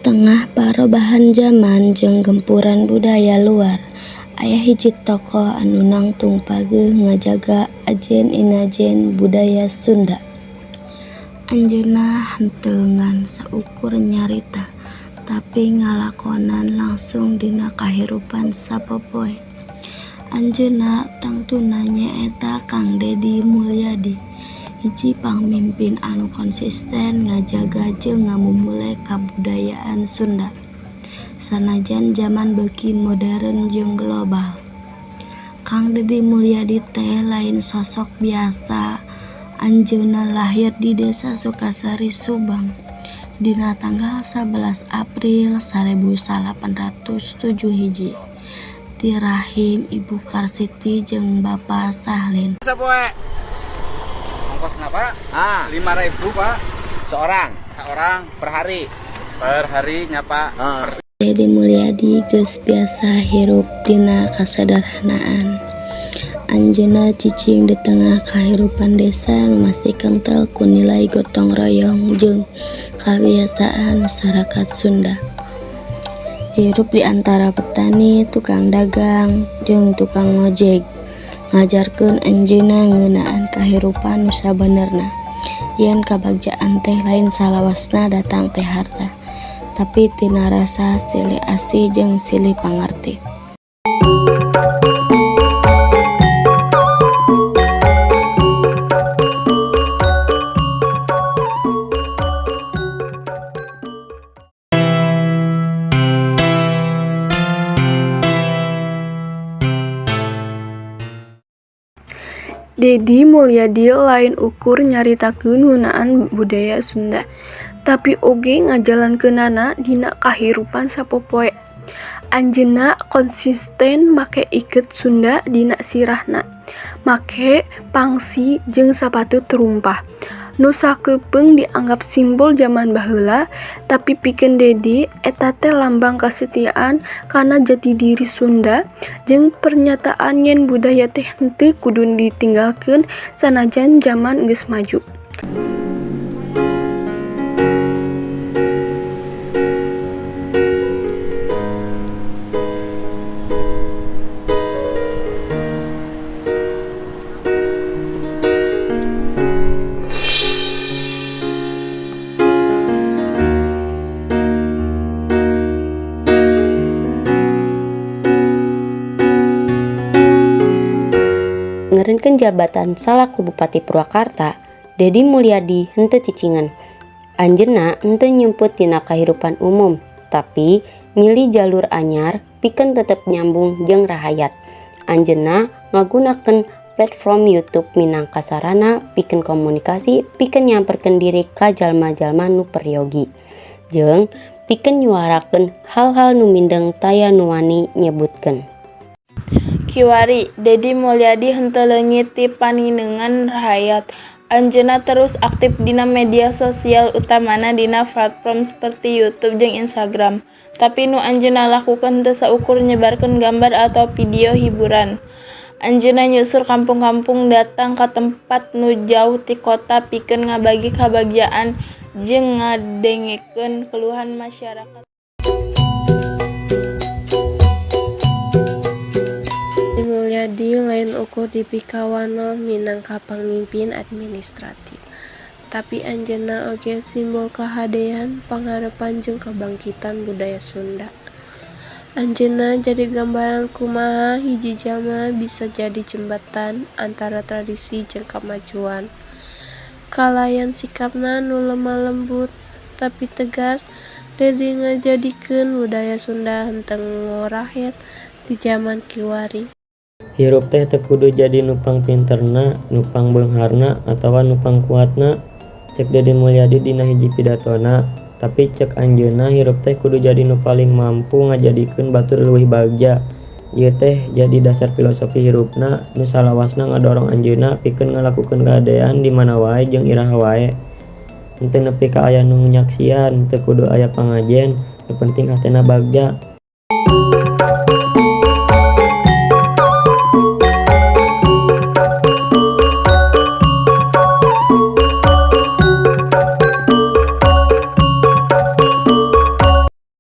Tengah perubahan zaman jeung gempuran budaya luar, aya hiji tokoh anu nangtung pageuh ngajaga ajen-inajen budaya Sunda. Anjeunna henteu ngan saukur nyarita, tapi ngalakonan langsung dina kahirupan sapopoe. Anjeunna tangtuna nyaeta Kang Deddy Mulyadi, hiji pamimpin anu konsisten ngajaga jeung ngamumule kabudayaan Sunda. Sanajan zaman beuki modern jeung global, Kang Deddy Mulyadi teh lain sosok biasa. Anjeunna lahir di Desa Sukasari, Subang, dina tanggal 11 April 1807 hiji, ti rahim Ibu Karsiti jeung Bapa Sahlin. Sapoe. Ongkos napa? 5.000, Pak. Seorang per hari. Per hari nya, Pak. Deddy Mulyadi geus biasa hirup dina kasederhanaan. Anjeunna cicing di tengah kahirupan desa nu masih kental ku nilai gotong royong jeung kabiasaan masyarakat Sunda. Hirup di antara petani, tukang dagang, jeung tukang ngojek, ngajarkeun anjeunna ngeunaan kahirupan nu sabenerna. Yen kabagjaan teh lain salawasna datang teh harta, tapi tina rasa silih asih jeung silih pangarti. Deddy Mulyadi lain ukur nyaritakeun ngeunaan budaya Sunda, tapi oge ngajalankeunana dina kahirupan sapopoe. Anjeunna konsisten make iket Sunda dina sirahna, make pangsi jeung sapatu terumpah. Nu sakeupeung dianggap simbol zaman baheula, tapi pikeun Deddy eta teh lambang kasetiaan kana jati diri Sunda jeung pernyataan yen budaya teh henteu kudu ditinggalkeun sanajan zaman geus maju. Ngeureunkeun jabatan salaku Bupati Purwakarta, Deddy Mulyadi henteu cicingan. Anjeunna henteu nyumput tina kahirupan umum, tapi milih jalur anyar pikeun tetep nyambung jeung rahayat. Anjeunna ngagunakeun platform YouTube minangka sarana pikeun komunikasi, pikeun nyamperkeun diri ka jalma-jalma nu peryogi, jeung pikeun nyuarakeun hal-hal nu mindeng taya nu wani nyebutkeun. Kiwari, Deddy Mulyadi henteu leungit ti panineungan rahayat. Anjeunna terus aktif dina media sosial utamana dina platform seperti YouTube jeung Instagram. Tapi nu anjeunna lakukeun teu saukur nyebarkeun gambar atau video hiburan. Anjeunna nyusur kampung-kampung datang ka tempat nu jauh ti kota pikeun ngabagi kabagjaan jeung ngadengekeun keluhan masyarakat. Mulyadi lain ukur dipikawana minangka pamimpin administratif, tapi anjeunna oge simbol kahadean, pangarepan jeung kabangkitan budaya Sunda. Anjeunna jadi gambaran kumaha hiji jalma bisa jadi jembatan antara tradisi jeung kamajuan. Kalayan sikapna nu lemah lembut tapi tegas, Deddy ngajadikeun budaya Sunda henteu ngorahet di zaman kiwari. Hirup teh teu kudu jadi nupang pinterna, nupang beungharna, atawa nupang kuatna, cek Deddy Mulyadi dina hiji pidatona. Tapi cek anjeunna hirup teh kudu jadi nu paling mampu ngajadikeun batur leuwih bagja. Ieu teh jadi dasar filosofi hirupna nu salawasna ngadorong anjeunna pikeun ngalakukeun kahadean di mana wae jeung iraha wae. Henteu nepi ka aya nu nyaksian, teu kudu aya pangajen, nu penting hatena bagja.